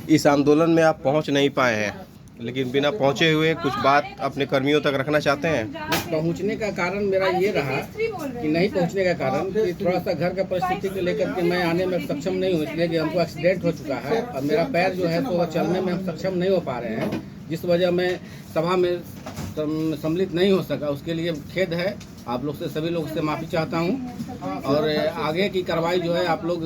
इस आंदोलन में आप पहुंच नहीं पाए हैं, लेकिन बिना पहुंचे हुए कुछ बात अपने कर्मियों तक रखना चाहते हैं। पहुंचने का कारण मेरा ये रहा कि नहीं पहुंचने का कारण कि थोड़ा सा घर का परिस्थिति को लेकर के मैं आने में सक्षम नहीं हूँ, इसलिए कि हमको एक्सीडेंट हो चुका है और मेरा पैर जो है तो चलने में हम सक्षम नहीं हो पा रहे हैं, जिस वजह मैं सभा में सम्मिलित नहीं हो सका। उसके लिए खेद है, आप लोग से, सभी लोग से माफ़ी चाहता हूँ। और आगे की कार्रवाई जो है आप लोग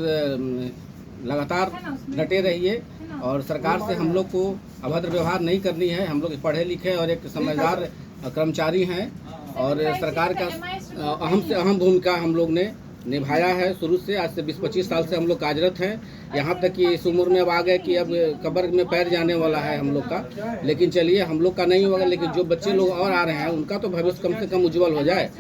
लगातार डटे रहिए और सरकार से हम लोग को अभद्र व्यवहार नहीं करनी है। हम लोग पढ़े लिखे और एक समझदार कर्मचारी हैं और सरकार का अहम से अहम भूमिका हम लोग ने निभाया है शुरू से। आज से 20-25 साल से हम लोग कार्यरत हैं, यहाँ तक कि इस उम्र में अब आ गए कि अब कब्र में पैर जाने वाला है हम लोग का। लेकिन चलिए, हम लोग का नहीं होगा, लेकिन जो बच्चे लोग और आ रहे हैं उनका तो भविष्य कम से कम उज्जवल हो जाए।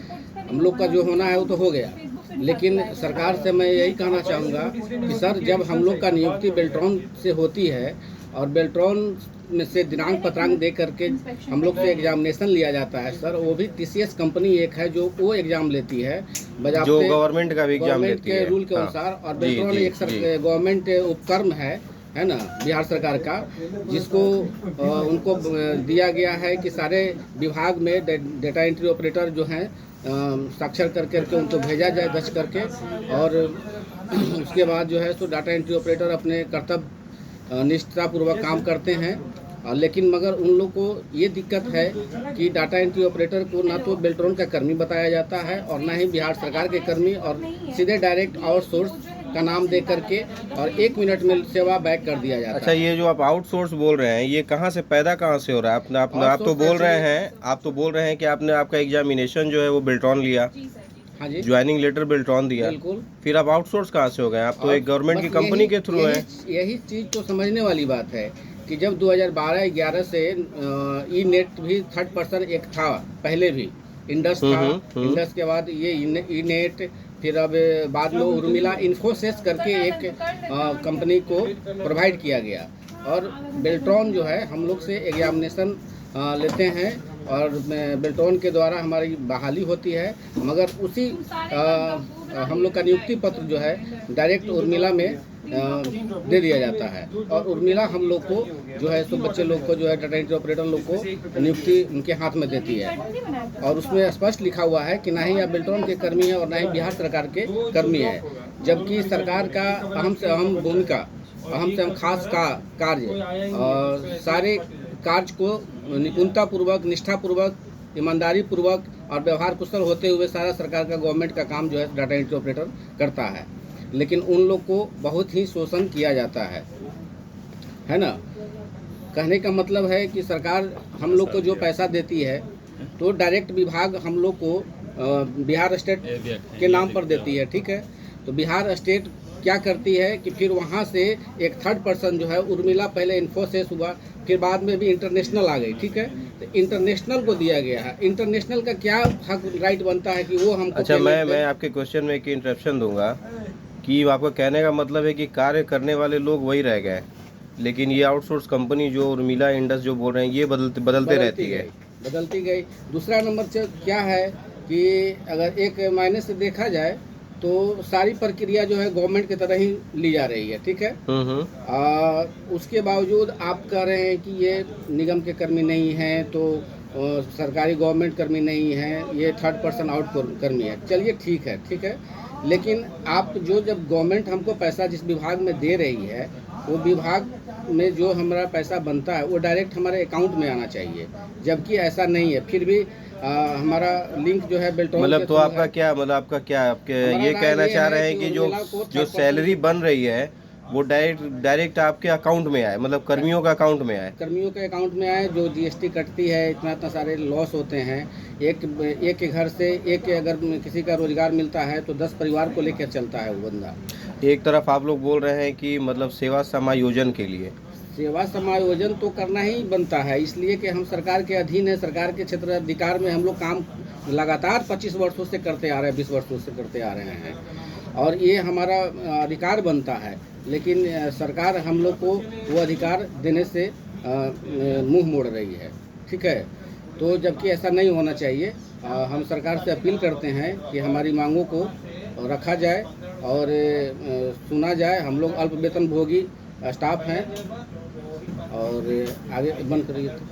हम लोग का जो होना है वो तो हो गया, लेकिन सरकार से मैं यही कहना चाहूँगा कि सर, जब हम लोग का नियुक्ति बेल्ट्रॉन से होती है और बेल्ट्रॉन में से दिनांक पत्रांक दे करके हम लोग से एग्जामिनेशन लिया जाता है सर, वो भी टीसीएस कंपनी एक है जो वो एग्जाम लेती है जो गवर्नमेंट का भी एग्जाम लेती है रूल के अनुसार। और बेल्ट्रॉन एक गवर्नमेंट उपक्रम है ना, बिहार सरकार का, जिसको उनको दिया गया है कि सारे विभाग में डेटा एंट्री ऑपरेटर जो हैं साक्षर करके उनको भेजा जाए दर्ज करके। और उसके बाद जो है तो डाटा एंट्री ऑपरेटर अपने कर्तव्य निष्ठापूर्वक काम करते हैं। लेकिन मगर उन लोग को ये दिक्कत है कि डाटा एंट्री ऑपरेटर को ना तो बेल्ट्रॉन का कर्मी बताया जाता है और ना ही बिहार सरकार के कर्मी, और सीधे डायरेक्ट आउटसोर्स का नाम दे करके और 1 मिनट में सेवा बैक कर दिया जाता है। अच्छा, ये जो आप आउटसोर्स बोल रहे हैं, ये कहाँ से पैदा कहाँ से हो रहा है? आप तो बोल रहे हैं कि आपने आपका एग्जामिनेशन जो है वो बेल्ट्रॉन लिया, हाँ जी, ज्वाइनिंग लेटर बेल्ट्रॉन दिया, बिल्कुल। फिर आप आउटसोर्स कहाँ से हो गए? आप तो एक गवर्नमेंट की कंपनी के थ्रू हैं। यही चीज़ तो समझने वाली बात है कि जब 2012-11 से ई नेट भी थर्ड पर्सन एक था, पहले भी इंडस था, इंडस के बाद ये ई नेट, फिर अब बाद में उर्मिला इन्फोसिस करके एक कंपनी को प्रोवाइड किया गया। और बेल्ट्रॉन जो है हम लोग से एग्जामिनेशन लेते हैं और बेल्ट्रॉन के द्वारा हमारी बहाली होती है, मगर उसी हम लोग का नियुक्ति पत्र जो है डायरेक्ट उर्मिला में दे दिया जाता है। और उर्मिला हम लोग को जो है तो बच्चे लोग को जो है डाटा एंट्री ऑपरेटर लोग को नियुक्ति उनके हाथ में देती है। और उसमें स्पष्ट लिखा हुआ है कि ना ही आप बेल्ट्रॉन के कर्मी हैं और ना ही बिहार सरकार के कर्मी हैं, जबकि सरकार का अहम से अहम भूमिका, अहम से अहम खास कार्य और सारे कार्य को निपुणतापूर्वक, निष्ठापूर्वक, ईमानदारी पूर्वक और व्यवहार कुशल होते हुए सारा सरकार का गवर्नमेंट का काम जो है डाटा एंट्री ऑपरेटर करता है। लेकिन उन लोग को बहुत ही शोषण किया जाता है ना। कहने का मतलब है कि सरकार हम लोग को जो पैसा देती है तो डायरेक्ट विभाग हम लोग को बिहार स्टेट के नाम पर देती है, ठीक है। तो बिहार स्टेट क्या करती है कि फिर वहाँ से एक थर्ड पर्सन जो है, उर्मिला पहले इन्फोसिस हुआ, फिर बाद में भी इंटरनेशनल आ गई, ठीक है। तो इंटरनेशनल को दिया गया है। इंटरनेशनल का क्या हक राइट बनता है कि वो हमको। अच्छा, मैं आपके क्वेश्चन में एक इंटरप्शन दूंगा कि आपका कहने का मतलब है कि कार्य करने वाले लोग वही रह गए, लेकिन ये आउटसोर्स कंपनी जो उर्मिला इंडस जो बोल रहे हैं ये बदलते रहती गई। दूसरा नंबर क्या है कि अगर एक मायने से देखा जाए तो सारी प्रक्रिया जो है गवर्नमेंट की तरह ही ली जा रही है, ठीक है। उसके बावजूद आप कह रहे हैं कि ये निगम के कर्मी नहीं हैं, तो सरकारी गवर्नमेंट कर्मी नहीं हैं, ये थर्ड पर्सन आउट कर्मी है। चलिए ठीक है, लेकिन आप जब गवर्नमेंट हमको पैसा जिस विभाग में दे रही है, वो विभाग में जो हमारा पैसा बनता है वो डायरेक्ट हमारे अकाउंट में आना चाहिए, जबकि ऐसा नहीं है। फिर भी हमारा लिंक जो है बेल्ट्रॉन, मतलब तो आपका क्या आपके ये कहना चाह रहे हैं कि जो सैलरी बन रही है वो डायरेक्ट आपके अकाउंट में आए, मतलब कर्मियों का अकाउंट में आए, कर्मियों के अकाउंट में आए। जो जीएसटी कटती है, इतना सारे लॉस होते हैं। एक के घर से अगर किसी का रोजगार मिलता है तो 10 परिवार को लेकर चलता है वो बंदा। एक तरफ आप लोग बोल रहे हैं कि मतलब सेवा समायोजन के लिए, सेवा समायोजन तो करना ही बनता है, इसलिए कि हम सरकार के अधीन है, सरकार के क्षेत्र अधिकार में हम लोग काम लगातार 25 वर्षों से करते आ रहे हैं, 20 वर्षों से करते आ रहे हैं, और ये हमारा अधिकार बनता है। लेकिन सरकार हम लोग को वो अधिकार देने से मुंह मोड़ रही है, ठीक है। तो जबकि ऐसा नहीं होना चाहिए। हम सरकार से अपील करते हैं कि हमारी मांगों को रखा जाए और सुना जाए। हम लोग अल्प वेतन भोगी स्टाफ हैं और आगे बंद करिए तो।